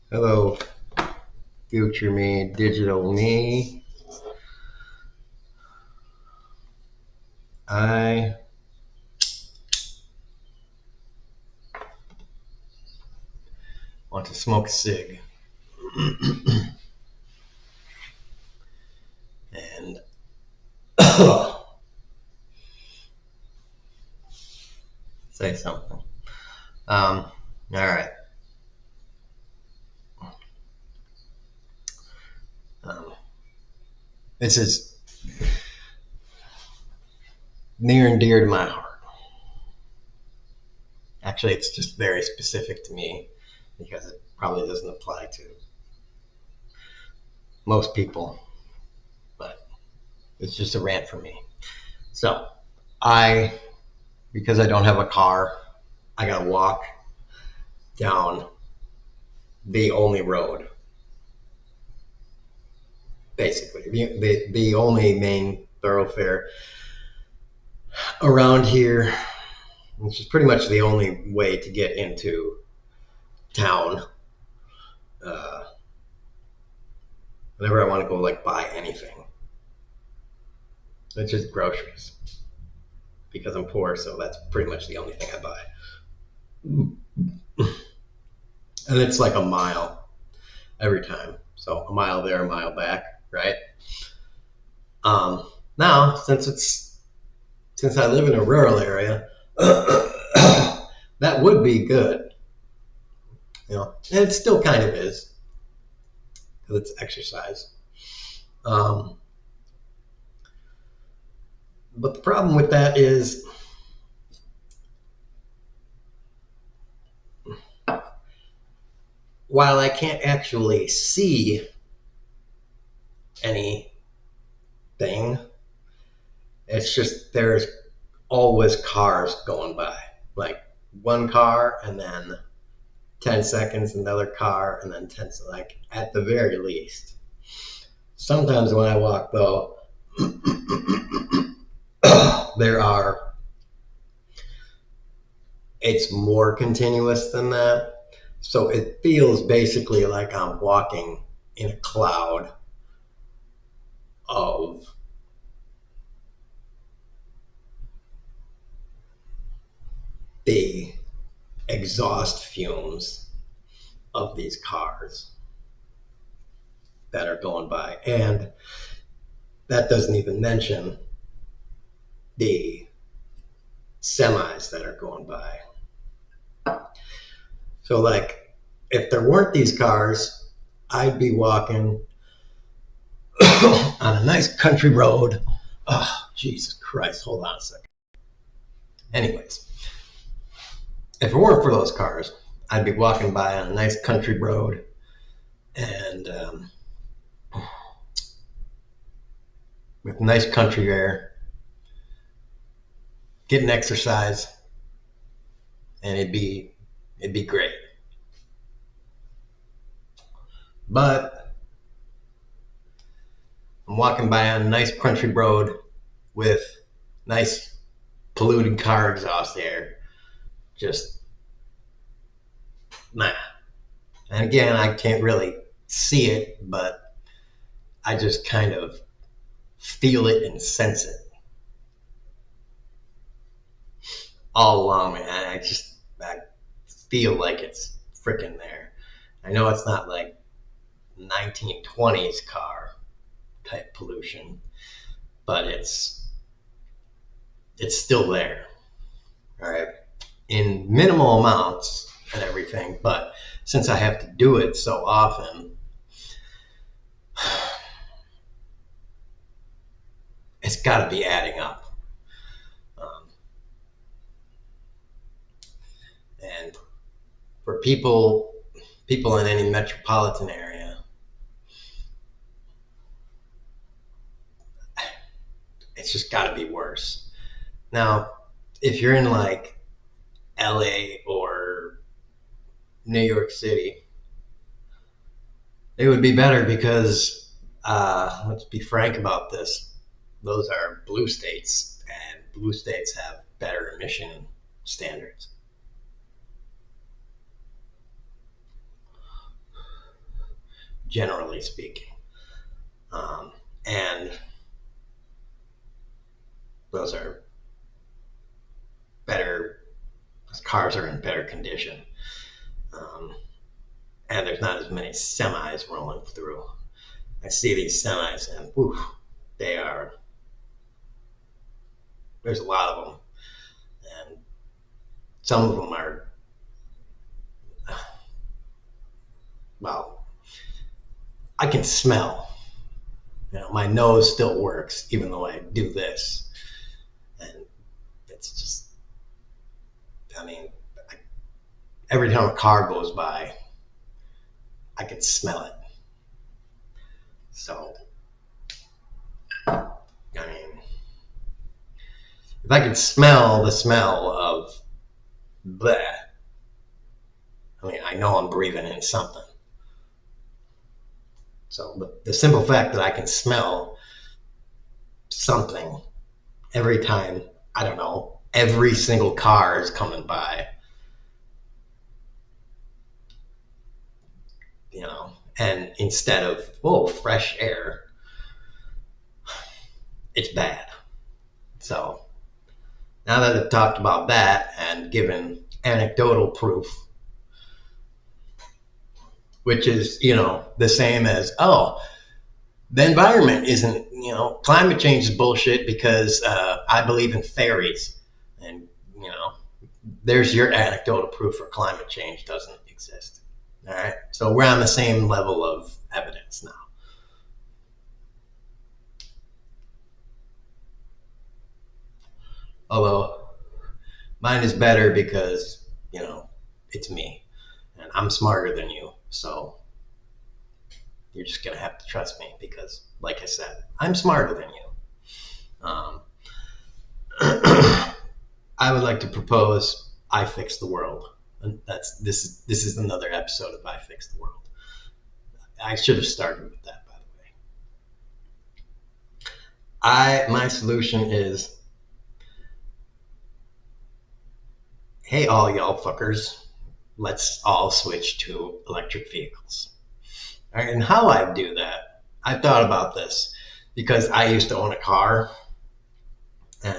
Hello, future me, digital me. I want to smoke a cig. And say something. All right. Um, this is near and dear to my heart. Actually, it's just very specific to me because it probably doesn't apply to most people, but it's just a rant for me. So, because I don't have a car, I gotta walk down the only road, basically, the only main thoroughfare around here, which is pretty much the only way to get into town. Uh, Whenever I want to go like buy anything, it's just groceries because I'm poor, so that's pretty much the only thing I buy. And it's like a mile every time, so a mile there, a mile back, right? Now, since I live in a rural area, that would be good, and it still kind of is because it's exercise. Um, but the problem with that is while I can't actually see anything, it's just there's always cars going by. Like one car and then 10 seconds, another car, and then 10 seconds, like at the very least. Sometimes when I walk, though, there are, it's more continuous than that. So it feels basically like I'm walking in a cloud of the exhaust fumes of these cars that are going by. And that doesn't even mention the semis that are going by. So, like, if there weren't these cars, I'd be walking on a nice country road. Oh, Jesus Christ, hold on a second. Anyways, if it weren't for those cars, I'd be walking by on a nice country road and with nice country air, getting exercise, and it'd be great. But I'm walking by on a nice country road with nice polluted car exhaust air. Just nah. And again, I can't really see it, but I just kind of feel it and sense it all along me. I feel like it's freaking there. I know it's not like 1920s car type pollution, but it's still there. All right, in minimal amounts and everything, but since I have to do it so often, it's got to be adding up. Um, and for people in any metropolitan area, it's just got to be worse. Now, if you're in like LA or New York City, it would be better because let's be frank about this. Those are blue states, and blue states have better emission standards. generally speaking. And those are better, those cars are in better condition. Um, and there's not as many semis rolling through. I see these semis and oof, they are, there's a lot of them. And some of them are, well, I can smell. You know, my nose still works even though I do this. And it's just, I mean, every time a car goes by, I can smell it. So, I mean, if I can smell the smell of that, I mean, I know I'm breathing in something. So the simple fact that I can smell something every time, I don't know, every single car is coming by, you know, and instead of, oh, fresh air, it's bad. So now that I've talked about that and given anecdotal proof, which is, you know, the same as, oh, the environment isn't, you know, climate change is bullshit because I believe in fairies. And, you know, there's your anecdotal proof for climate change doesn't exist. All right. So we're on the same level of evidence now. Although mine is better because, you know, it's me and I'm smarter than you. So you're just going to have to trust me because, like I said, I'm smarter than you. I would like to propose I Fix the World. And this is another episode of I Fix the World. I should have started with that, by the way. My solution is, hey, all y'all fuckers, let's all switch to electric vehicles. All right, and how I do that, I've thought about this because I used to own a car, and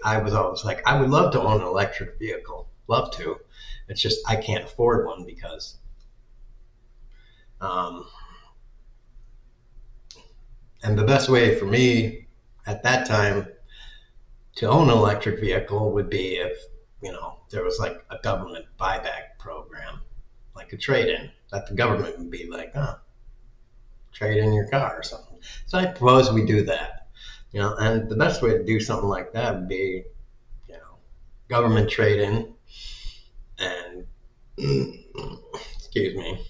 I was always like, I would love to own an electric vehicle, love to. It's just I can't afford one because, and the best way for me at that time to own an electric vehicle would be if, you know, there was like a government buyback program, like a trade-in, that the government would be like, oh, trade in your car or something. So I propose we do that, you know, and the best way to do something like that would be, you know, government trade-in and, excuse me,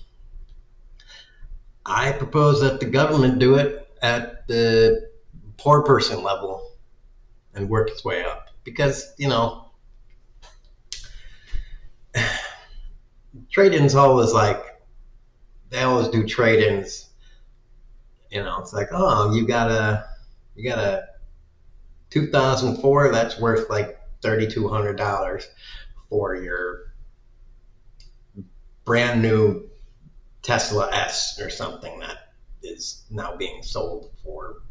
I propose that the government do it at the poor person level and work its way up because, you know, trade-ins always like, they always do trade-ins, you know, it's like, oh, you got a 2004 that's worth like $3,200 for your brand new Tesla S or something that is now being sold for,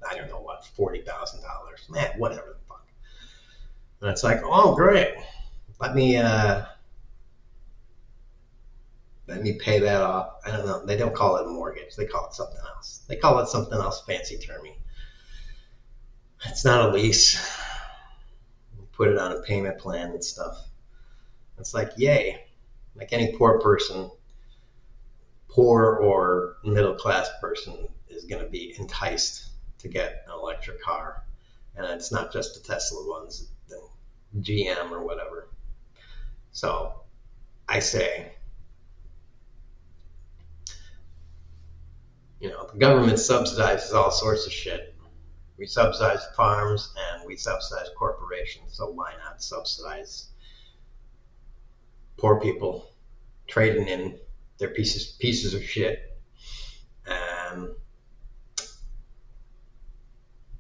I don't know what, $40,000. Man, whatever the fuck. And it's like, oh, great. Let me pay that off. I don't know. They don't call it a mortgage. They call it something else. They call it something else fancy termy. It's not a lease. You put it on a payment plan and stuff. It's like, yay. Like any poor person, poor or middle class person is going to be enticed to get an electric car. And it's not just the Tesla ones, the GM or whatever. So I say, you know, the government subsidizes all sorts of shit. We subsidize farms and we subsidize corporations. So why not subsidize poor people trading in their pieces of shit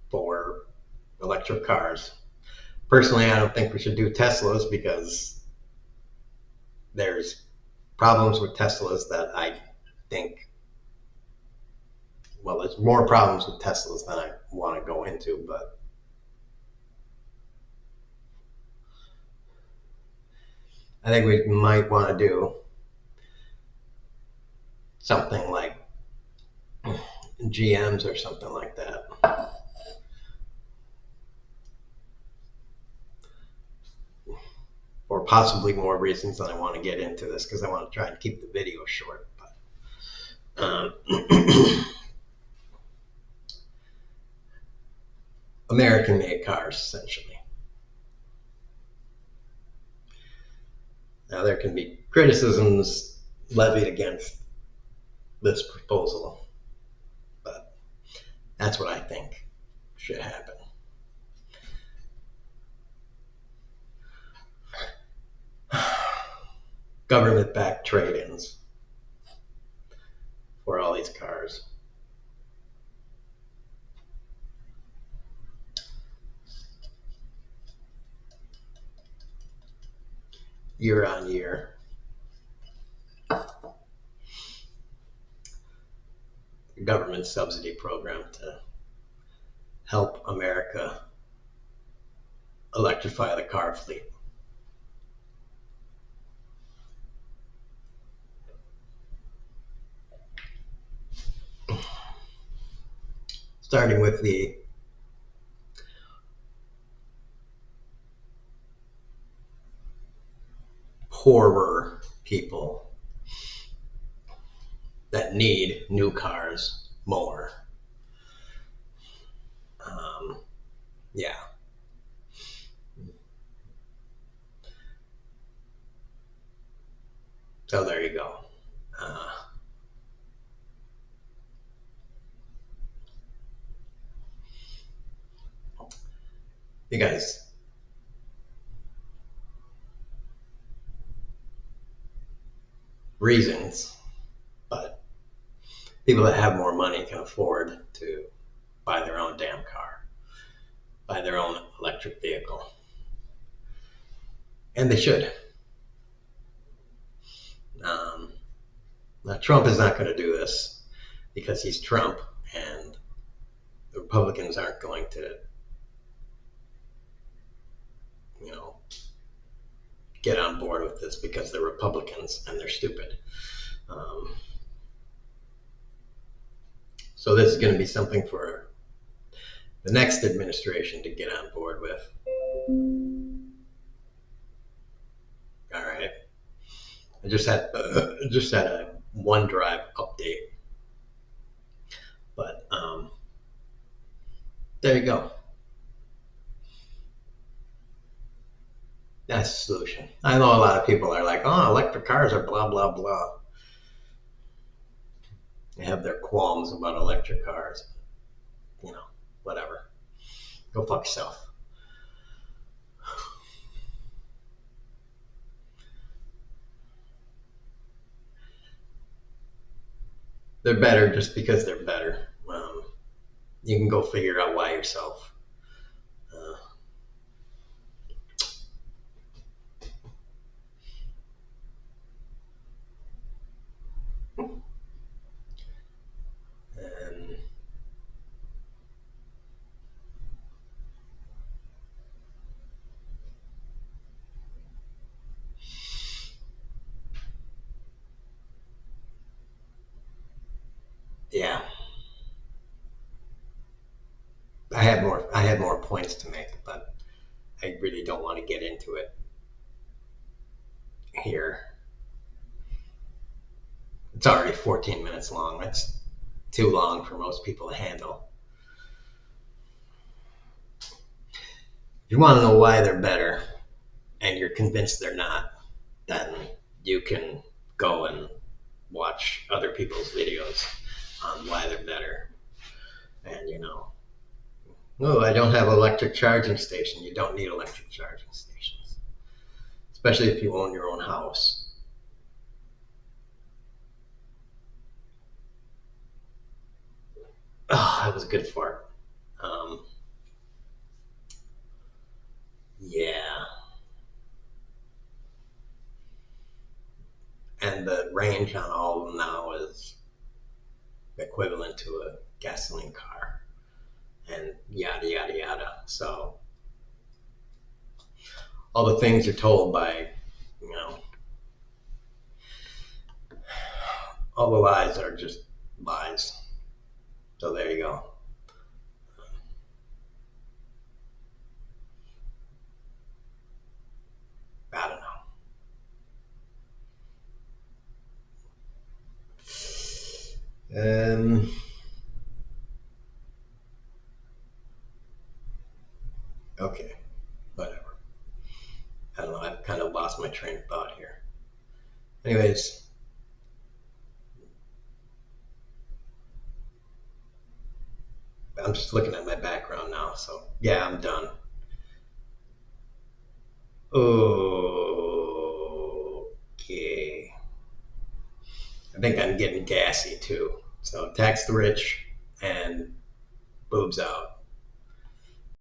for electric cars? Personally, I don't think we should do Teslas because there's problems with Teslas that I think well, there's more problems with Teslas than I want to go into, but I think we might want to do something like GMs or something like that. Or possibly more reasons than I want to get into this because I want to try and keep the video short. But American-made cars, essentially. Now, there can be criticisms levied against this proposal, but that's what I think should happen. Government-backed trade-ins for all these cars. Year on year. Government subsidy program to help America electrify the car fleet. Starting with the poorer people that need new cars more. Yeah. So there you go. Because reasons, but people that have more money can afford to buy their own damn car, buy their own electric vehicle. And they should. Now, Trump is not going to do this because he's Trump, and the Republicans aren't going to, get on board with this because they're Republicans and they're stupid. So this is going to be something for the next administration to get on board with. All right. I just had a OneDrive update, but there you go. That's the solution. I know a lot of people are like, "Oh, electric cars are blah blah blah." They have their qualms about electric cars. Whatever. Go fuck yourself. They're better just because they're better. You can go figure out why yourself. And yeah, I had more points to make, but I really don't want to get into it here. It's already 14 minutes long. That's too long for most people to handle. If you want to know why they're better and you're convinced they're not, then you can go and watch other people's videos on why they're better. And oh, I don't have an electric charging station. You don't need electric charging stations, especially if you own your own house. Oh, that was a good fart. Yeah. And the range on all of them now is equivalent to a gasoline car, and yada yada yada. So all the things you're told by, you know, all the lies are just lies. So there you go. I don't know. Okay, whatever. I don't know. I've kind of lost my train of thought here. Anyways, I'm just looking at my background now. So yeah, I'm done. Okay. I think I'm getting gassy too. So tax the rich and boobs out.